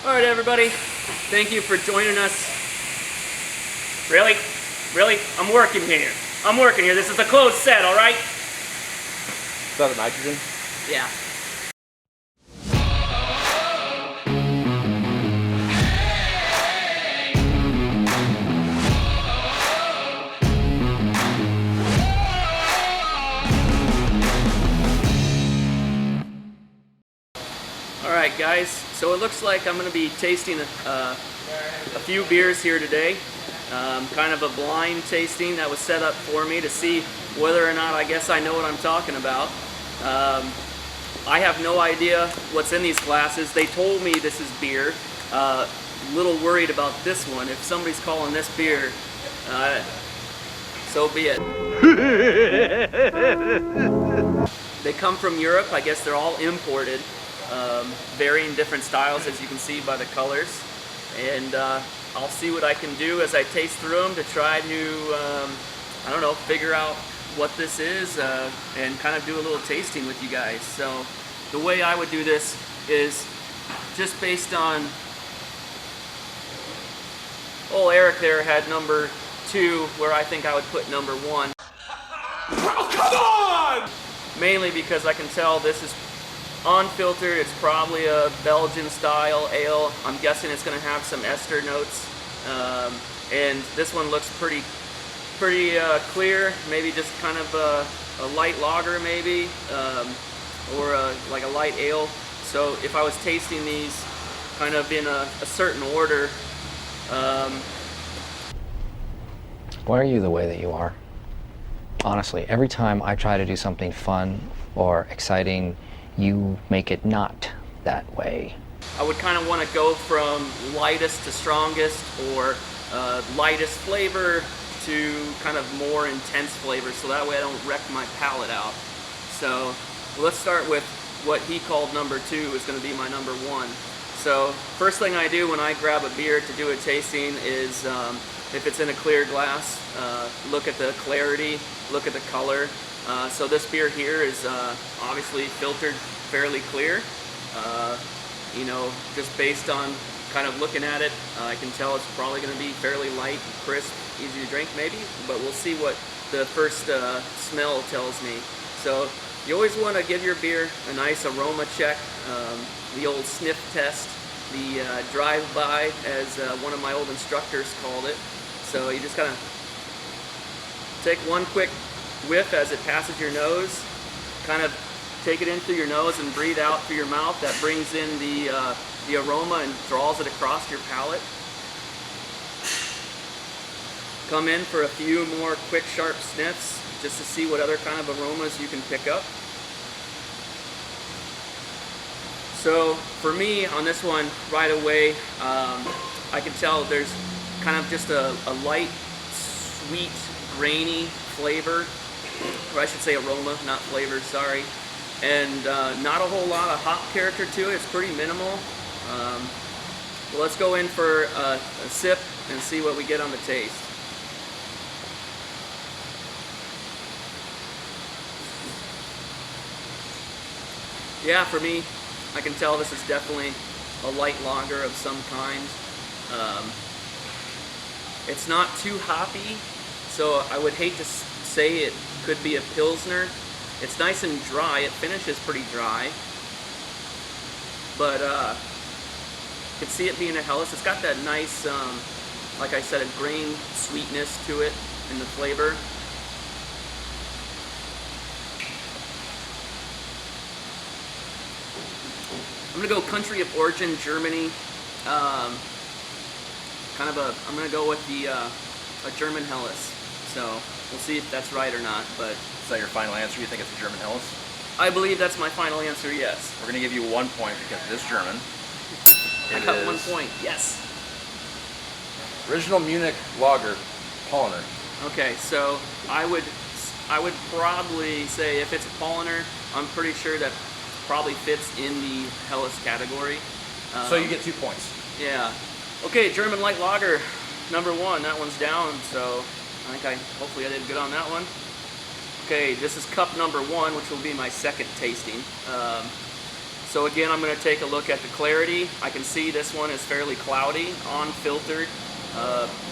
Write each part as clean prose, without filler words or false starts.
All right, everybody. Thank you for joining us. Really? Really? I'm working here. I'm working here. This is a closed set, all right? Is that a nitrogen? Yeah. Alright guys, so it looks like I'm going to be tasting a few beers here today. Kind of a blind tasting that was set up for me to see whether or not I guess I know what I'm talking about. I have no idea what's in these glasses. They told me this is beer. A little worried about this one. If somebody's calling this beer, so be it. They come from Europe. I guess they're all imported. Varying different styles, as you can see by the colors, and I'll see what I can do as I taste through them to try to, I don't know, figure out what this is and kind of do a little tasting with you guys. So the way I would do this is just based on, old Eric there had number 2 where I think I would put number 1. Oh, come on! Mainly because I can tell this is unfiltered. It's probably a Belgian style ale. I'm guessing it's going to have some ester notes, and this one looks pretty clear. Maybe just kind of a light lager, maybe, or like a light ale. So if I was tasting these kind of in a certain order. Why are you the way that you are? Honestly, every time I try to do something fun or exciting, you make it not that way. I would kind of want to go from lightest to strongest, or lightest flavor to kind of more intense flavor, so that way I don't wreck my palate out. So let's start with what he called number 2 is going to be my number 1. So first thing I do when I grab a beer to do a tasting is, if it's in a clear glass, look at the clarity, look at the color. So this beer here is obviously filtered fairly clear. You know, just based on kind of looking at it, I can tell it's probably going to be fairly light, crisp, easy to drink maybe, but we'll see what the first smell tells me. So you always want to give your beer a nice aroma check, the old sniff test, the drive-by, as one of my old instructors called it. So you just kind of take one quick whiff as it passes your nose, kind of take it in through your nose and breathe out through your mouth. That brings in the aroma and draws it across your palate. Come in for a few more quick sharp sniffs just to see what other kind of aromas you can pick up. So for me on this one right away, I can tell there's kind of just a light, sweet, grainy flavor, or I should say aroma, not flavor, sorry. And not a whole lot of hop character to it. It's pretty minimal. Well, let's go in for a sip and see what we get on the taste. Yeah, for me, I can tell this is definitely a light lager of some kind. It's not too hoppy, so I would hate to say it could be a Pilsner. It's nice and dry. It finishes pretty dry, but you can see it being a Helles. It's got that nice, like I said, a grain sweetness to it in the flavor. I'm gonna go country of origin, Germany. I'm gonna go with the a German Helles. So we'll see if that's right or not. But Is that your final answer? You think it's a German Helles? I believe that's my final answer. Yes. We're going to give you 1 point because it is German. I got 1 point. Yes. Original Munich Lager, Paulaner. Okay, so I would probably say if it's a Paulaner, I'm pretty sure that probably fits in the Helles category. So you get 2 points. Yeah. Okay, German light lager, number 1. That one's down, so I think hopefully I did good on that one. Okay, this is cup number 1, which will be my second tasting. So again, I'm going to take a look at the clarity. I can see this one is fairly cloudy, unfiltered.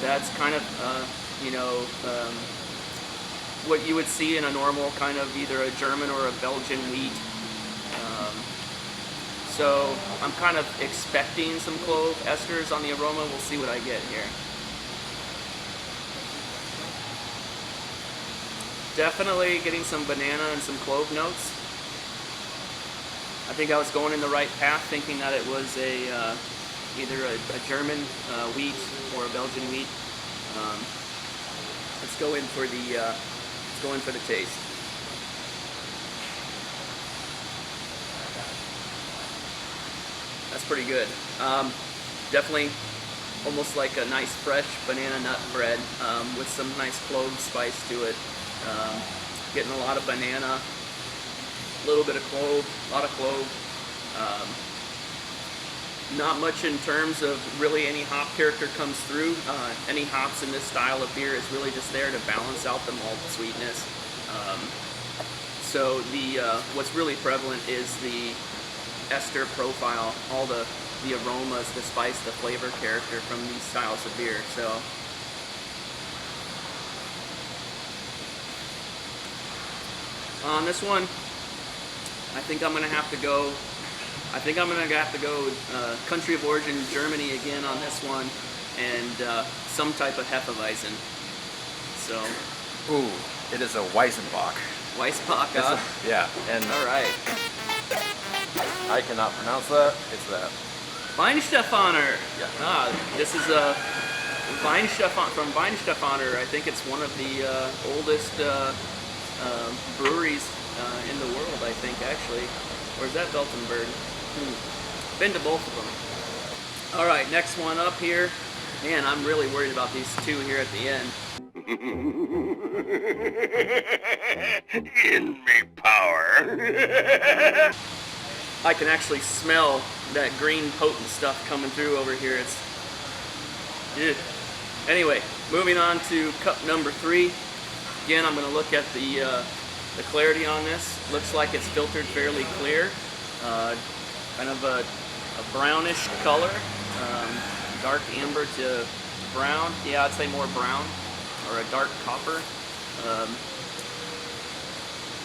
That's kind of, what you would see in a normal kind of either a German or a Belgian wheat. So I'm kind of expecting some clove esters on the aroma. We'll see what I get here. Definitely getting some banana and some clove notes. I think I was going in the right path, thinking that it was either a German wheat or a Belgian wheat. Let's go in for the taste. That's pretty good. Definitely almost like a nice fresh banana nut bread with some nice clove spice to it. Getting a lot of banana, a little bit of clove, a lot of clove. Not much in terms of really any hop character comes through. Any hops in this style of beer is really just there to balance out the malt sweetness. So what's really prevalent is the ester profile, all the aromas, the spice, the flavor character from these styles of beer. So on this one, I think I'm gonna have to go. Country of origin Germany again on this one, and some type of Hefeweizen. So. Ooh, it is a Weizenbach. Weissbach, huh? Yeah, and all right. I cannot pronounce that. It's that. Weinstefaner. Yeah. This is a from Weinstefaner. I think it's one of the oldest breweries in the world, I think, actually. Or is that Beltenberg? Been to both of them. All right, next one up here. Man, I'm really worried about these two here at the end. In me power. I can actually smell that green potent stuff coming through over here. It's. Ugh. Anyway, moving on to cup number 3. Again, I'm going to look at the clarity on this. Looks like it's filtered fairly clear. Kind of a brownish color. Dark amber to brown. Yeah, I'd say more brown. Or a dark copper.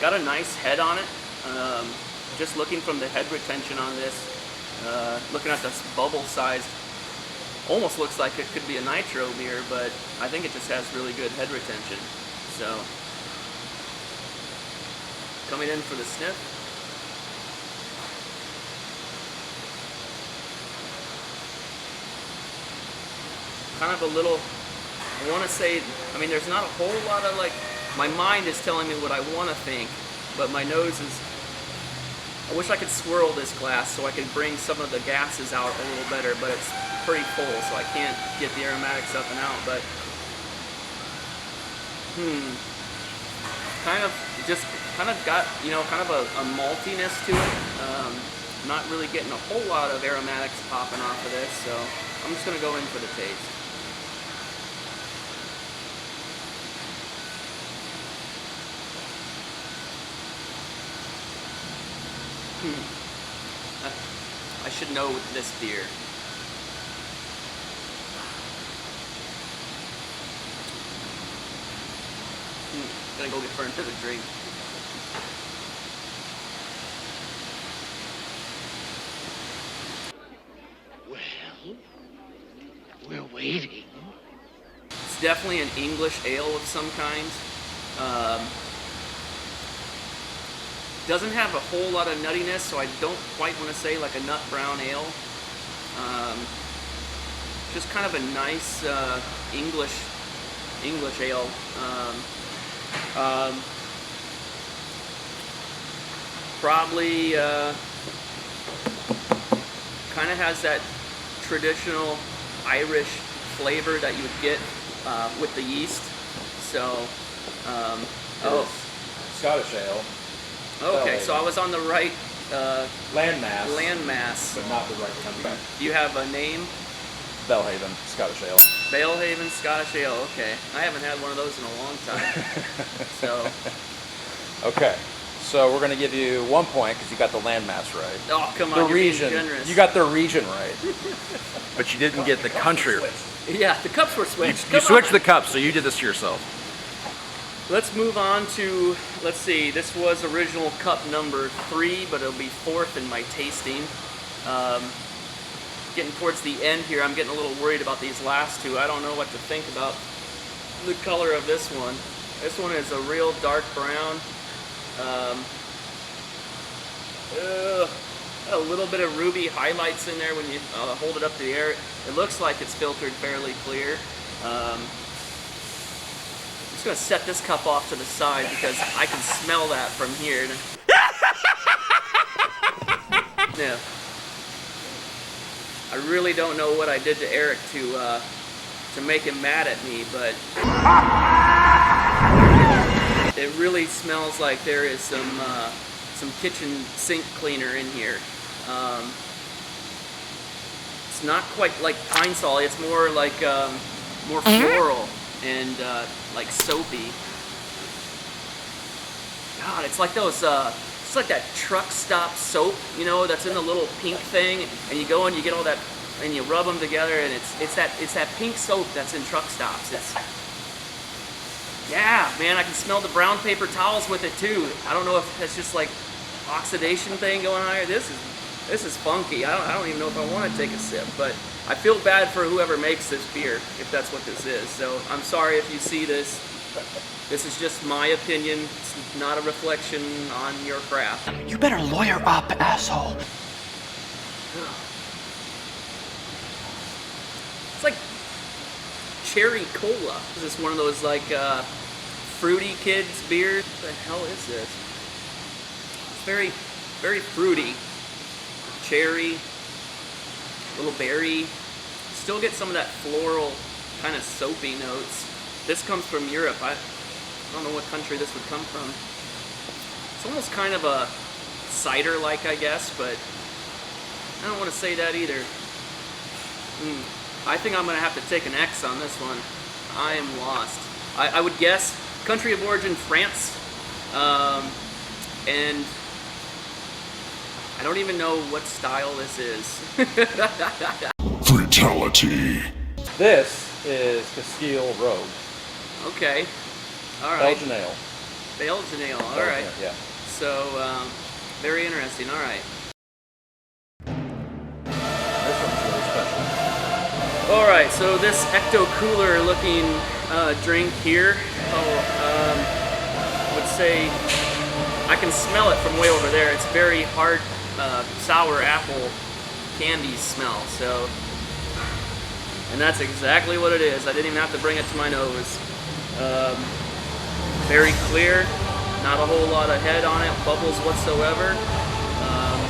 Got a nice head on it. Just looking from the head retention on this, looking at this bubble size, almost looks like it could be a nitro beer, but I think it just has really good head retention. So, coming in for the sniff. Kind of a little, I want to say, I mean, there's not a whole lot of my mind is telling me what I want to think, but my nose is, I wish I could swirl this glass so I could bring some of the gases out a little better, but it's pretty full, so I can't get the aromatics up and out, but kind of got, kind of a maltiness to it. Not really getting a whole lot of aromatics popping off of this, so I'm just going to go in for the taste. I should know with this beer. Gonna go get for another drink. Well, we're waiting. It's definitely an English ale of some kind. Doesn't have a whole lot of nuttiness, so I don't quite want to say like a nut brown ale. Just kind of a nice English ale. Probably kind of has that traditional Irish flavor that you would get with the yeast. So, Scottish ale. Okay, so I was on the right landmass, but not the right country. Do you have a name? Belhaven Scottish ale. Belhaven Scottish ale. Okay, I haven't had one of those in a long time. So, okay, So we're gonna give you 1 point because you got the landmass right. Oh, come on, The you're being region. generous. You got the region right. But you didn't get the country right. Yeah, the cups were switched. You Come switched on. the cups, so you did this to yourself. Let's move on to, let's see, this was original cup number 3, but it'll be 4th in my tasting. Getting towards the end here, I'm getting a little worried about these last 2. I don't know what to think about the color of this one. This one is a real dark brown. A little bit of ruby highlights in there when you hold it up to the air. It looks like it's filtered fairly clear. I'm just going to set this cup off to the side because I can smell that from here. Yeah. I really don't know what I did to Eric to make him mad at me, but it really smells like there is some kitchen sink cleaner in here. It's not quite like pine sol. It's more like more floral and like soapy. God, it's like those. It's like that truck stop soap, you know, that's in the little pink thing, and you go and you get all that, and you rub them together, and it's that pink soap that's in truck stops. Yeah, man, I can smell the brown paper towels with it too. I don't know if that's just like oxidation thing going on here. This is funky. I don't even know if I want to take a sip, but I feel bad for whoever makes this beer, if that's what this is. So I'm sorry if you see this. This is just my opinion. It's not a reflection on your craft. You better lawyer up, asshole. It's like cherry cola. Is this one of those like fruity kids beers? What the hell is this? It's very, very fruity. Cherry, little berry. Still get some of that floral kind of soapy notes. This comes from Europe. I don't know what country this would come from. It's almost kind of a cider-like, I guess, but I don't want to say that either. I think I'm going to have to take an X on this one. I am lost. I would guess country of origin, France. And I don't even know what style this is. Fatality. This is Castile Rogue. Okay. All right. Belgian ale. Belgian ale. All Belgian right. ale, yeah. So, very interesting. All right. This one's really special. All right. So this ecto cooler looking drink here. I would say I can smell it from way over there. It's very hard, sour apple candy smell. So, and that's exactly what it is. I didn't even have to bring it to my nose. Very clear, not a whole lot of head on it, bubbles whatsoever. I'm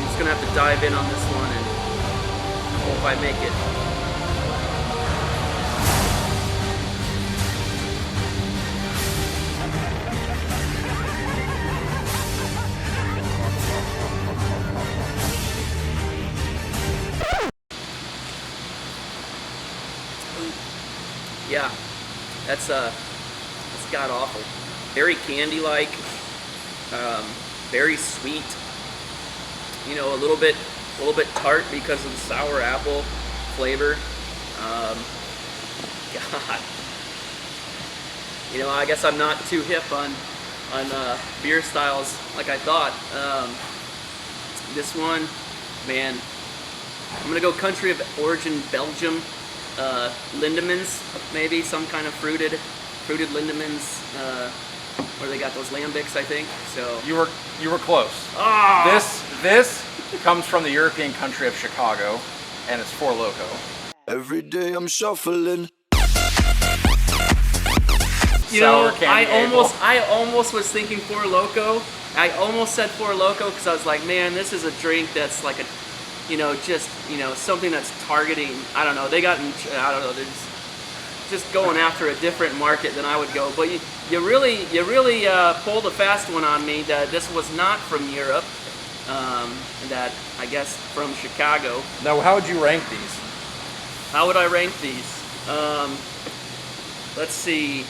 just gonna have to dive in on this one and hope I make it. Yeah, that's god awful. Very candy-like, very sweet. You know, a little bit tart because of the sour apple flavor. God, you know, I guess I'm not too hip on beer styles like I thought. This one, man, I'm gonna go country of origin Belgium. Lindemans, maybe some kind of fruited Lindemans, where they got those lambics, I think. So You were close. oh, This comes from the European country of Chicago, and it's Four Loko. Every day I'm shuffling. you know, Sour candy I almost was thinking Four Loko. I almost said Four Loko because I was like, man, this is a drink that's like a, you know, just, you know, something that's targeting, I don't know, they got, I don't know, they're just going after a different market than I would go. But you really pulled a fast one on me that this was not from Europe, that I guess from Chicago. Now, how would you rank these? How would I rank these? Let's see.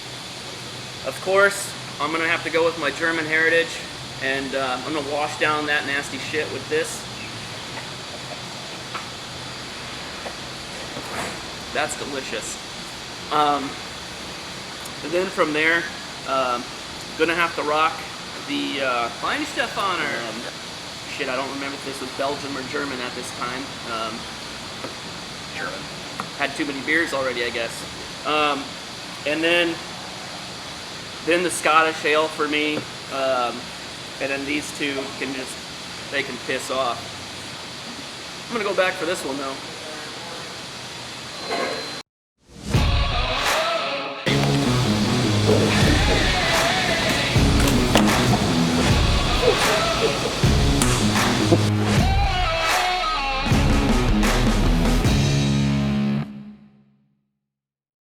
Of course, I'm gonna have to go with my German heritage, and I'm gonna wash down that nasty shit with this. That's delicious. And then from there, gonna have to rock the Kleinsteffaner. Shit, I don't remember if this was Belgium or German at this time. German. Had too many beers already, I guess. And then the Scottish ale for me, and then these two they can piss off. I'm gonna go back for this one though.